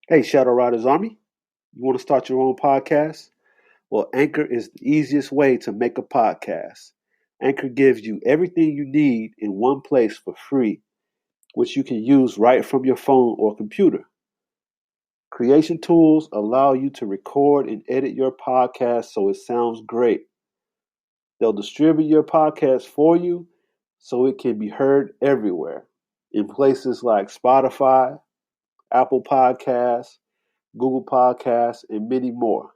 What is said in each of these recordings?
Hey, Shadow Riders Army, you want to start your own podcast? Well, Anchor is the easiest way to make a podcast. Anchor gives you everything you need in one place for free, which you can use right from your phone or computer. Creation tools allow you to record and edit your podcast so it sounds great. They'll distribute your podcast for you so it can be heard everywhere in places like Spotify, Apple Podcasts, Google Podcasts, and many more.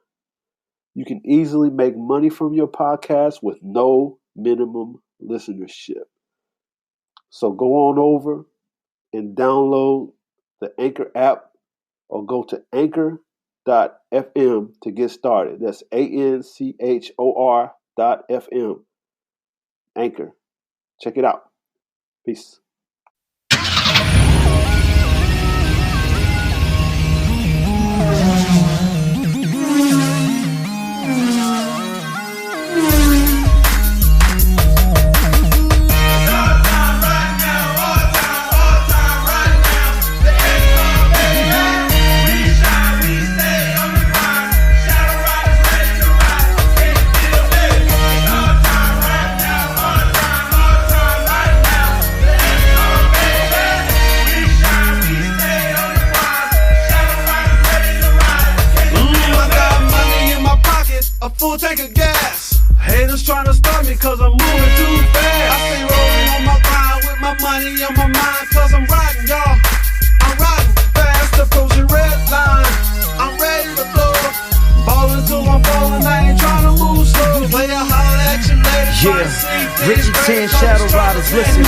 You can easily make money from your podcast with no minimum listenership. So go on over and download the Anchor app or go to anchor.fm to get started. That's ANCHOR.FM. Anchor. Check it out. Peace. Full tank of gas. Haters trying to stop me cause I'm moving too fast. I stay rolling on my grind with my money on my mind cause I'm riding, y'all. I'm riding fast, approaching red line. I'm ready to blow. Ballin' till I'm falling, I ain't trying to move slow. Play a holler at you later. Yeah, Richard 10 Shadow Riders, listen.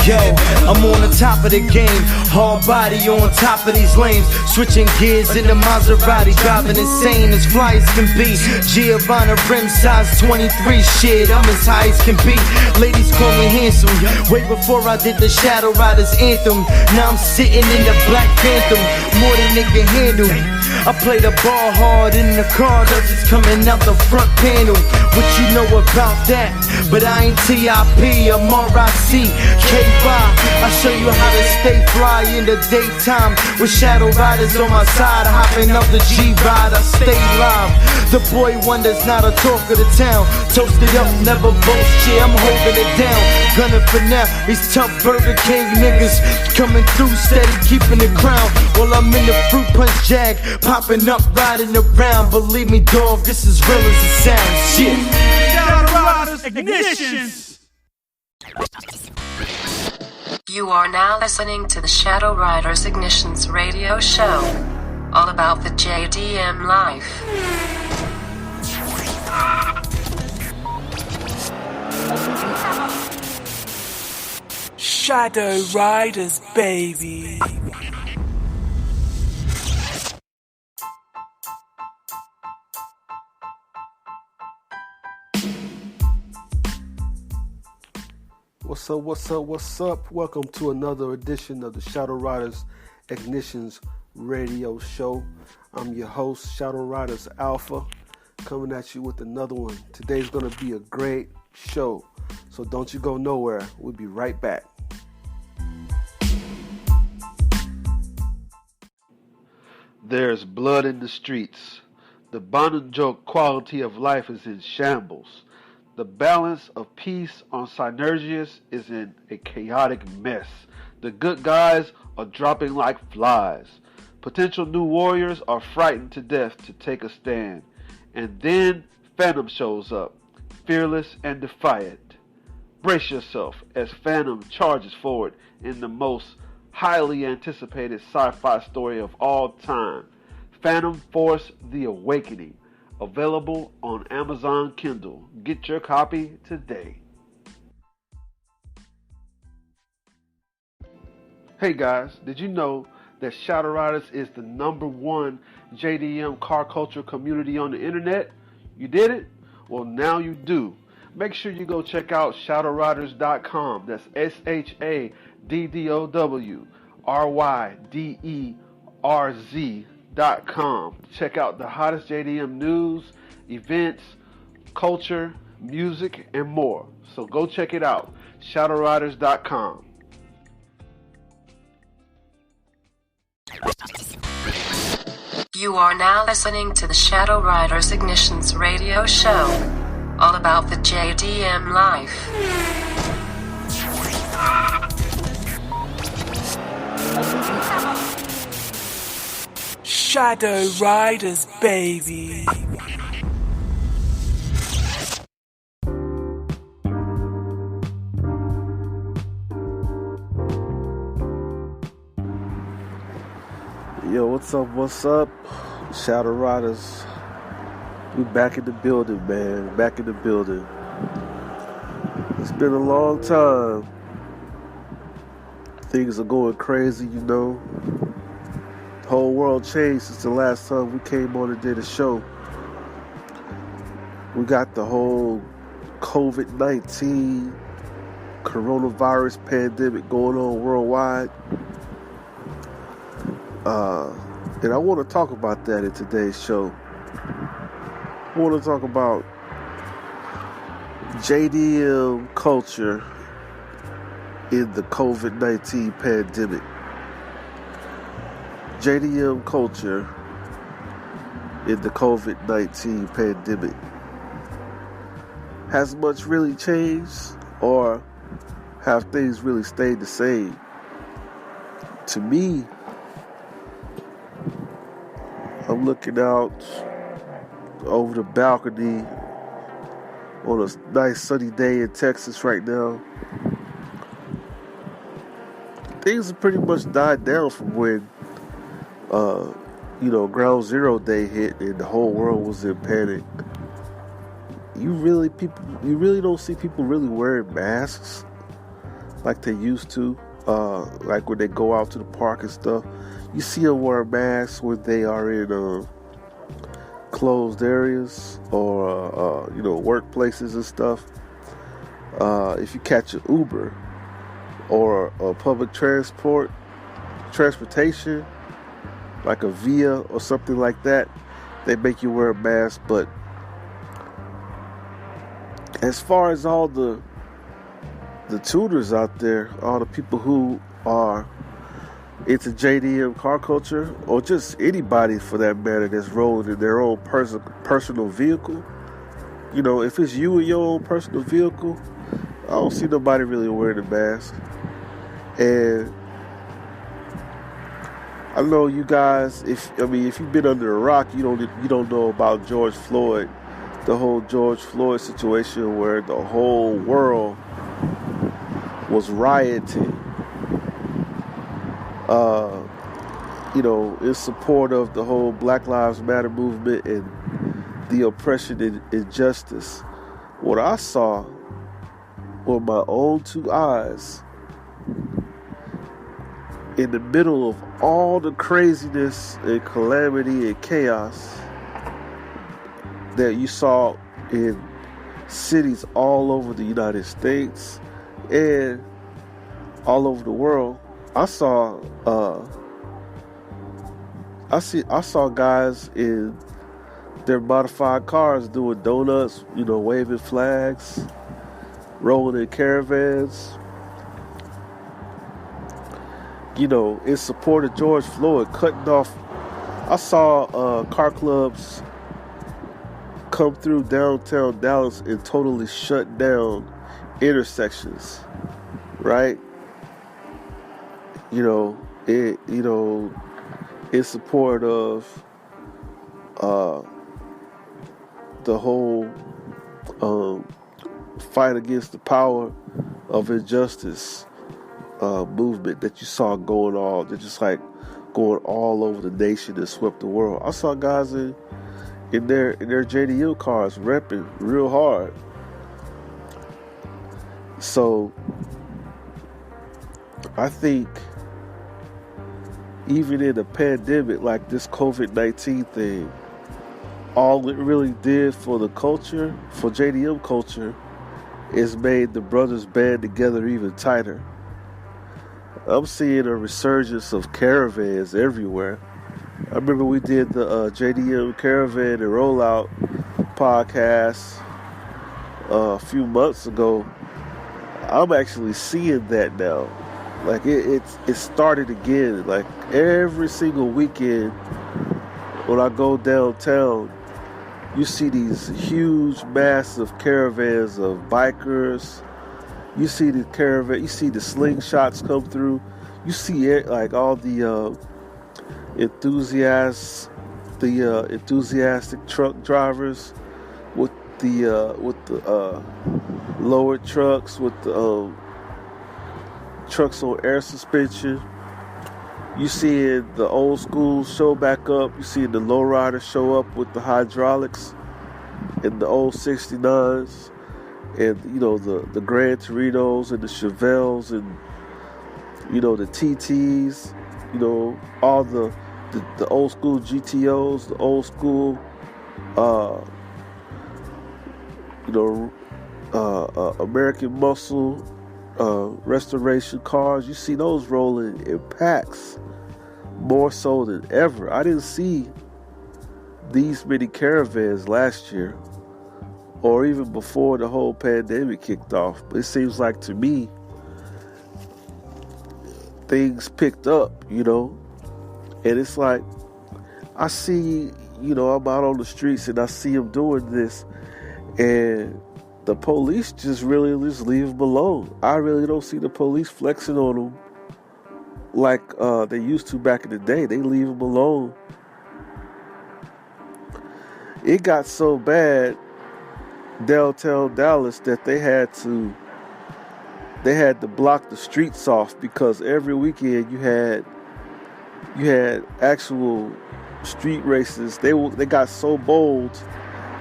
Yo, I'm on the top of the game. Hard body on top of these lanes. Switching gears in the Maserati. Driving insane as fly as can be. Giovanna rim size 23. Shit, I'm as high as can be. Ladies call me handsome. Way before I did the Shadow Riders anthem. Now I'm sitting in the Black Phantom. More than they can handle. I play the ball hard in the car, that's just coming out the front panel. What you know about that? But I ain't TIP, I'm RIC, KY. I show you how to stay fly in the daytime with Shadow Riders on my side, hopping up the G-Ride, I stay live. The boy wonder's not a talk of the town. Toasted up, never boast, yeah, I'm holding it down. Gunning for now, these tough Burger King niggas coming through steady, keeping the crown. While I'm in the fruit punch jag, popping up, riding around. Believe me, dog, this is real as it sounds. Shit. Shadow Riders Ignitions. You are now listening to the Shadow Riders Ignitions radio show. All about the JDM life. Shadow Riders, baby. What's up? Welcome to another edition of the Shadow Riders Ignitions radio show. I'm your host, Shadow Riders Alpha, coming at you with another one. Today's going to be a great show, so don't you go nowhere. We'll be right back. There's blood in the streets. The Bonanjoke quality of life is in shambles. The balance of peace on Synergius is in a chaotic mess. The good guys are dropping like flies. Potential new warriors are frightened to death to take a stand. And then Phantom shows up, fearless and defiant. Brace yourself as Phantom charges forward in the most highly anticipated sci-fi story of all time, Phantom Force: The Awakening. Available on Amazon Kindle. Get your copy today. Hey guys, did you know that Shadow Riders is the #1 JDM car culture community on the internet? You did it? Well, now you do. Make sure you go check out shadowriders.com. That's SHADDOWRYDERZ.com. Check out the hottest JDM news, events, culture, music, and more. So go check it out. shadowriders.com. You are now listening to the Shadow Riders Ignitions radio show, all about the JDM life. Shadow Riders, baby. Yo, what's up? What's up? Shadow Riders. We back in the building, man. Back in the building. It's been a long time. Things are going crazy, you know. The whole world changed since the last time we came on and did a show. We got the whole Covid19 coronavirus pandemic going on worldwide. And I want to talk about that in today's show. I want to talk about JDM culture in the COVID-19 pandemic. JDM culture in the COVID-19 pandemic. Has much really changed, or have things really stayed the same? To me, I'm looking out over the balcony on a nice sunny day in Texas right now. Things have pretty much died down from when, Ground Zero Day hit and the whole world was in panic. You really don't see people really wearing masks like they used to. Like when they go out to the park and stuff. You see them wear masks when they are in closed areas or workplaces and stuff. If you catch an Uber or a public transportation, like a Via or something like that, they make you wear a mask. But as far as all the tutors out there, all the people who are into JDM car culture, or just anybody for that matter that's rolling in their own personal vehicle. You know, if it's you in your own personal vehicle, I don't see nobody really wearing a mask. And I know you guys, if you've been under a rock, you don't know about George Floyd, the whole George Floyd situation where the whole world was rioting. In support of the whole Black Lives Matter movement and the oppression and injustice. What I saw with my own two eyes, in the middle of all the craziness and calamity and chaos that you saw in cities all over the United States and all over the world, I saw guys in their modified cars doing donuts, waving flags, rolling in caravans, in support of George Floyd, cutting off. I saw car clubs come through downtown Dallas and totally shut down intersections, right? In support of the whole fight against the power of injustice movement that you saw going all over the nation and swept the world. I saw guys in their JDM cars repping real hard. So I think even in a pandemic like this COVID-19 thing, all it really did for the culture, for JDM culture, is made the brothers band together even tighter. I'm seeing a resurgence of caravans everywhere. I remember we did the JDM Caravan and Rollout podcast a few months ago. I'm actually seeing that now. Like it started again. Like every single weekend when I go downtown, you see these huge, massive caravans of bikers. You see the caravan. You see the slingshots come through. You see it, like all the enthusiastic truck drivers with the lowered trucks, with the trucks on air suspension. You see the old school show back up. You see the lowriders show up with the hydraulics and the old 69s, and the Gran Torinos and the Chevelles and the TTs. All the old school GTOs, the old school American Muscle restoration cars. You see those rolling in packs more so than ever. I didn't see these many caravans last year or even before the whole pandemic kicked off. But it seems like to me things picked up, and it's like I see, I'm out on the streets and I see them doing this, and the police just really just leave them alone. I really don't see the police flexing on them like they used to back in the day. They leave them alone. It got so bad downtown Dallas that they had to block the streets off, because every weekend you had actual street races. They got so bold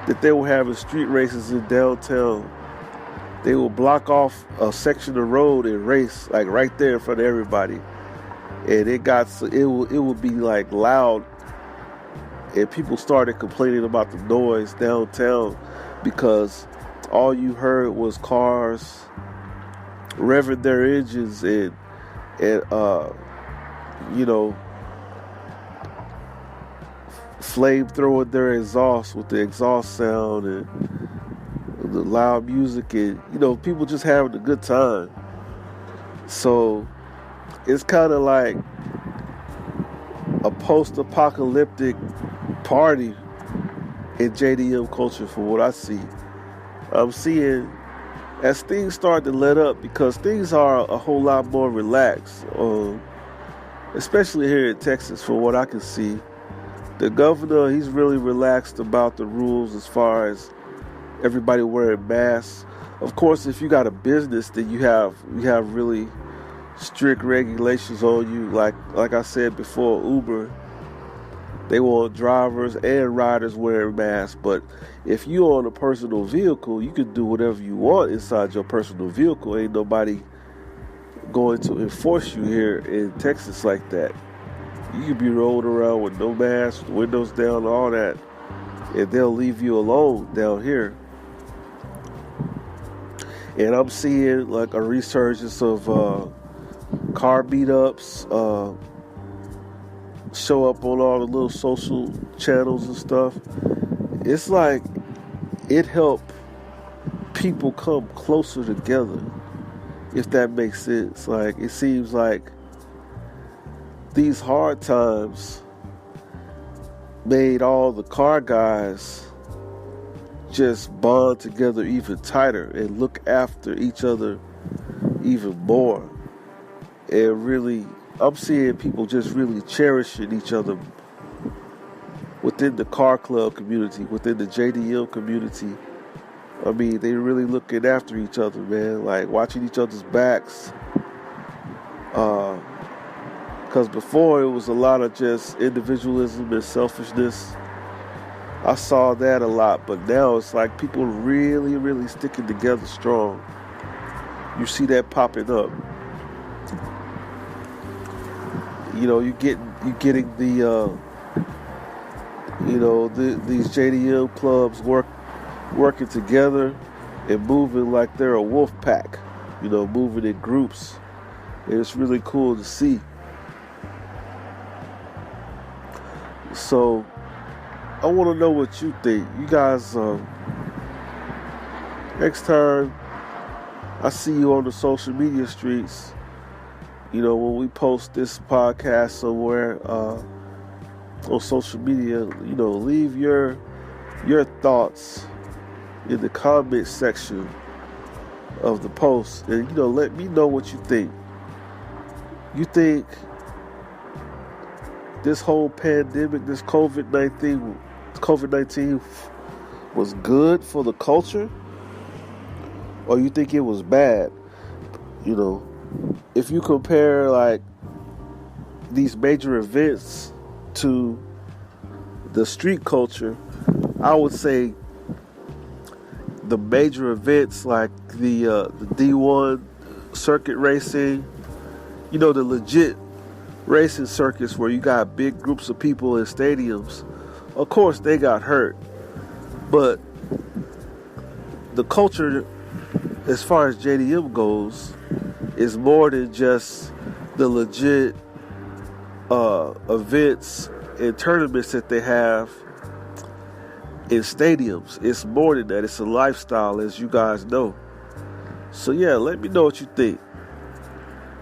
that they were having street races in downtown. They will block off a section of road and race like right there in front of everybody. And it would be like loud, and people started complaining about the noise downtown because all you heard was cars revving their engines and flame throwing their exhaust with the exhaust sound and the loud music, and people just having a good time. So it's kind of like a post-apocalyptic party in JDM culture from what I see. I'm seeing as things start to let up, because things are a whole lot more relaxed, especially here in Texas from what I can see. The governor, he's really relaxed about the rules as far as everybody wearing masks. Of course, if you got a business, then you have really strict regulations on you. Like I said before, Uber, they want drivers and riders wearing masks. But if you own a personal vehicle, you can do whatever you want inside your personal vehicle. Ain't nobody going to enforce you here in Texas like that. You can be rolling around with no mask, windows down, all that, and they'll leave you alone down here. And I'm seeing like a resurgence of car beat-ups show up on all the little social channels and stuff. It's like it helped people come closer together, if that makes sense. Like, it seems like these hard times made all the car guys just bond together even tighter and look after each other even more. And really, I'm seeing people just really cherishing each other within the car club community, within the JDM community. I mean, they really looking after each other, man, like watching each other's backs. Because before it was a lot of just individualism and selfishness. I saw that a lot, but now it's like people really, really sticking together strong. You see that popping up. You getting the these JDM clubs working together and moving like they're a wolf pack, moving in groups. And it's really cool to see. So I want to know what you think. You guys, next time I see you on the social media streets, when we post this podcast somewhere on social media, leave your thoughts in the comment section of the post, and let me know what you think. You think this whole pandemic, this COVID-19 was good for the culture, or you think it was bad? If you compare like these major events to the street culture, I would say the major events like the D1 circuit racing, the legit racing circuits where you got big groups of people in stadiums, of course they got hurt. But the culture, as far as JDM goes, is more than just the legit events and tournaments that they have in stadiums. It's more than that. It's a lifestyle, as you guys know. So yeah, let me know what you think.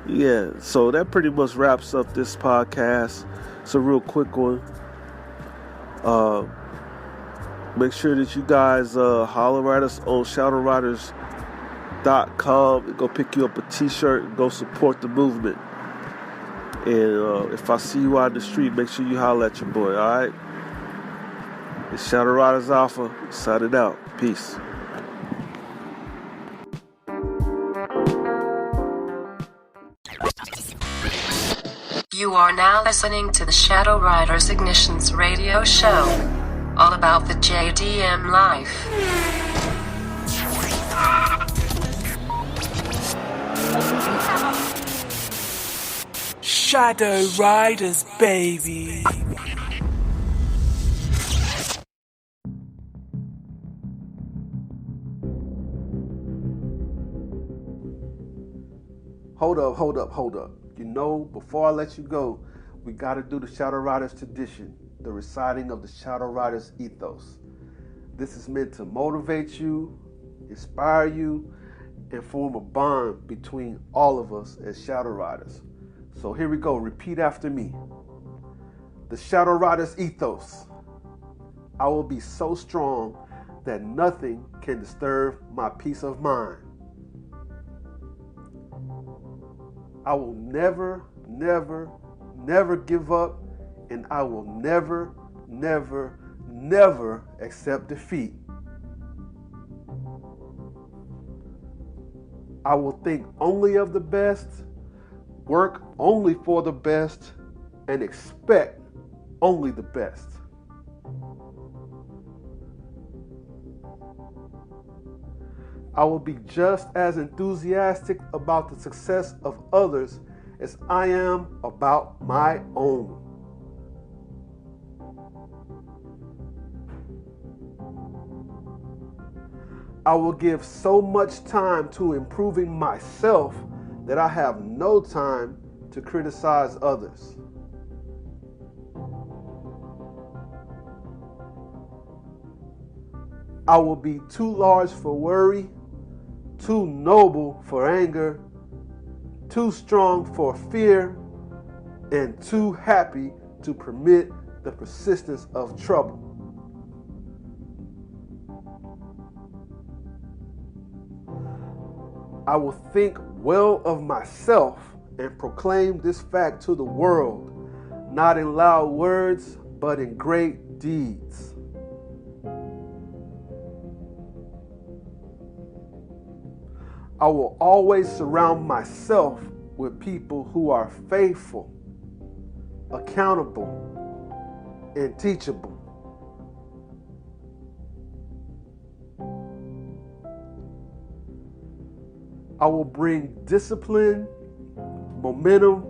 Yeah, so that pretty much wraps up this podcast. It's a real quick one. Make sure that you guys holler at us on shadowriders.com and go pick you up a t-shirt and go support the movement. And if I see you out in the street, make sure you holler at your boy, alright? It's Shadow Riders Alpha, signing out. Peace. You are now listening to the Shadow Riders Ignitions radio show, all about the JDM life. Shadow Riders, baby. Hold up. Before I let you go, we got to do the Shadow Riders tradition, the reciting of the Shadow Riders ethos. This is meant to motivate you, inspire you, and form a bond between all of us as Shadow Riders. So here we go. Repeat after me. The Shadow Riders ethos. I will be so strong that nothing can disturb my peace of mind. I will never give up, and I will never accept defeat. I will think only of the best, work only for the best, and expect only the best. I will be just as enthusiastic about the success of others as I am about my own. I will give so much time to improving myself that I have no time to criticize others. I will be too large for worry, too noble for anger, too strong for fear, and too happy to permit the persistence of trouble. I will think well of myself and proclaim this fact to the world, not in loud words, but in great deeds. I will always surround myself with people who are faithful, accountable, and teachable. I will bring discipline, momentum,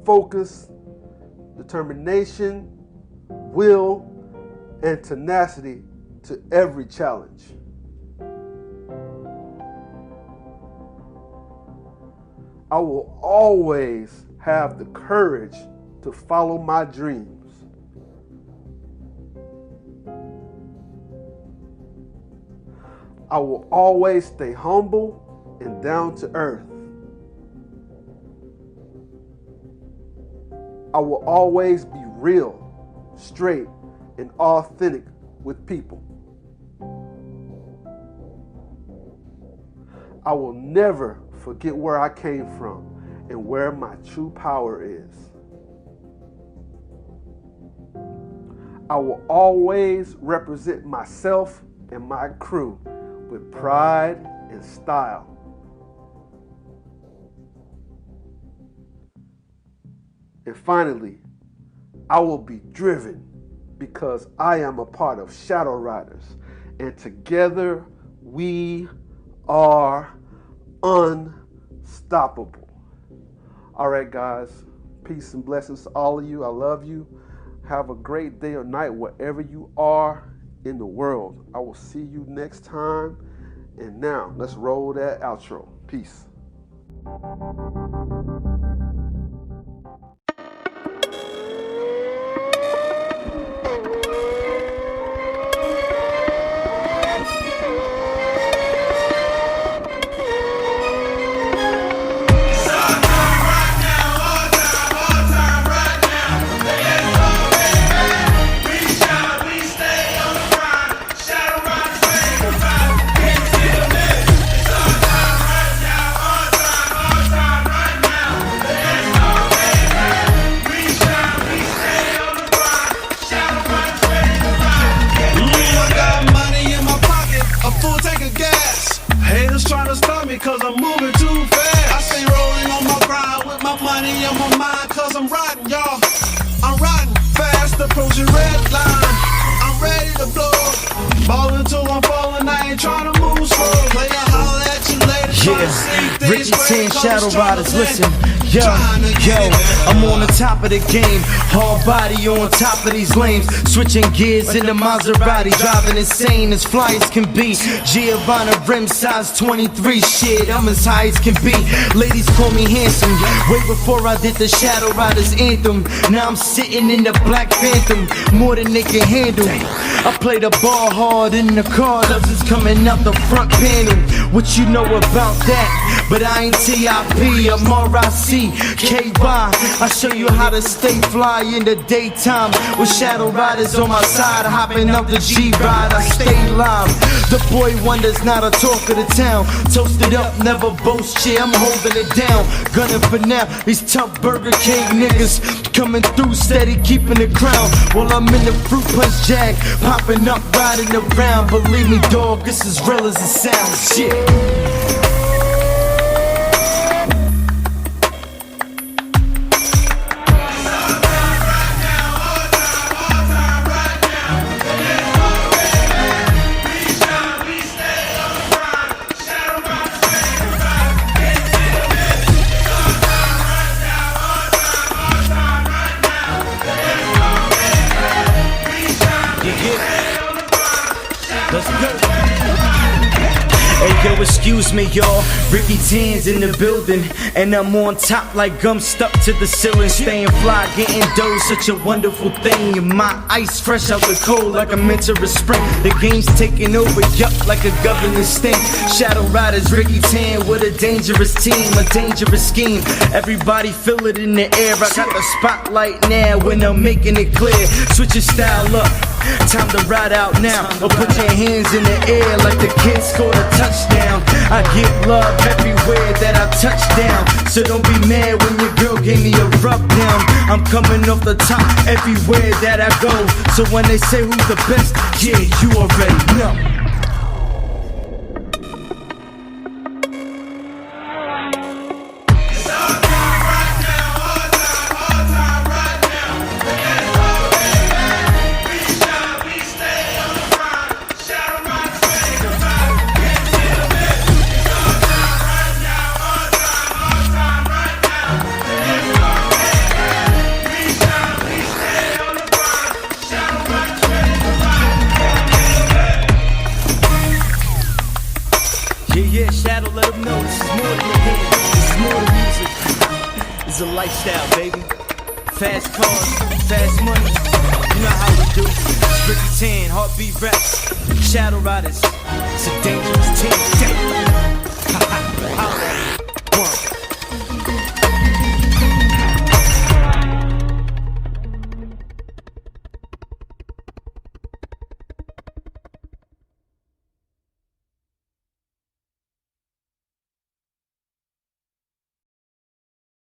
focus, determination, will, and tenacity to every challenge. I will always have the courage to follow my dreams. I will always stay humble and down to earth. I will always be real, straight, and authentic with people. I will never forget where I came from and where my true power is. I will always represent myself and my crew with pride and style. And finally, I will be driven because I am a part of Shadow Riders, and together we are unstoppable. All right, guys, peace and blessings to all of you. I love you. Have a great day or night wherever you are in the world. I will see you next time. And now, let's roll that outro. Peace. Cause I'm moving too fast. I stay rolling on my grind with my money on my mind. Cause I'm riding, y'all. I'm riding fast, approaching red line. I'm ready to blow. Ballin' till I'm falling, I ain't trying to move slow. Player, holla at you later. Yeah, Ricky 10 Shadow Riders, listen. Yo, I'm on the top of the game. Hard body on top of these lanes. Switching gears in the Maserati. Driving insane as fly as can be. Giovanna rim size 23. Shit, I'm as high as can be. Ladies call me handsome. Way before I did the Shadow Riders anthem. Now I'm sitting in the Black Phantom. More than they can handle. I play the ball hard in the car. It's coming out the front panel. What you know about that? But I ain't TIP, I'm RIC, KY. I show you how to stay fly in the daytime. With Shadow Riders on my side, hopping up the G-Ride, I stay live. The boy wonder's not a talk of the town. Toasted up, never boast, yeah, I'm holding it down. Gunning for now, these tough Burger King niggas coming through steady, keeping the crown. While I'm in the fruit punch jag, popping up, riding around. Believe me, dog, this is real as it sounds, shit. Let's go. Hey yo, excuse me y'all, Ricky 10's in the building. And I'm on top like gum stuck to the ceiling. Staying fly, getting dough, such a wonderful thing. And my ice fresh out the cold like I'm into a spring. The game's taking over, yup, like a government sting. Shadow Riders, Ricky 10 with a dangerous team, a dangerous scheme. Everybody feel it in the air, I got the spotlight now when I'm making it clear. Switch your style up, time to ride out now. Or put your hands in the air like the kids scored a touchdown. I get love everywhere that I touch down. So don't be mad when your girl gave me a rub down. I'm coming off the top everywhere that I go. So when they say who's the best, yeah, you already know. Yeah, Shadow, let them know this is more than a game. This is more than music. It's a lifestyle, baby. Fast cars, fast money. You know how we do. It's Ricky 10, Heartbeat Raps, Shadow Riders. It's a dangerous team.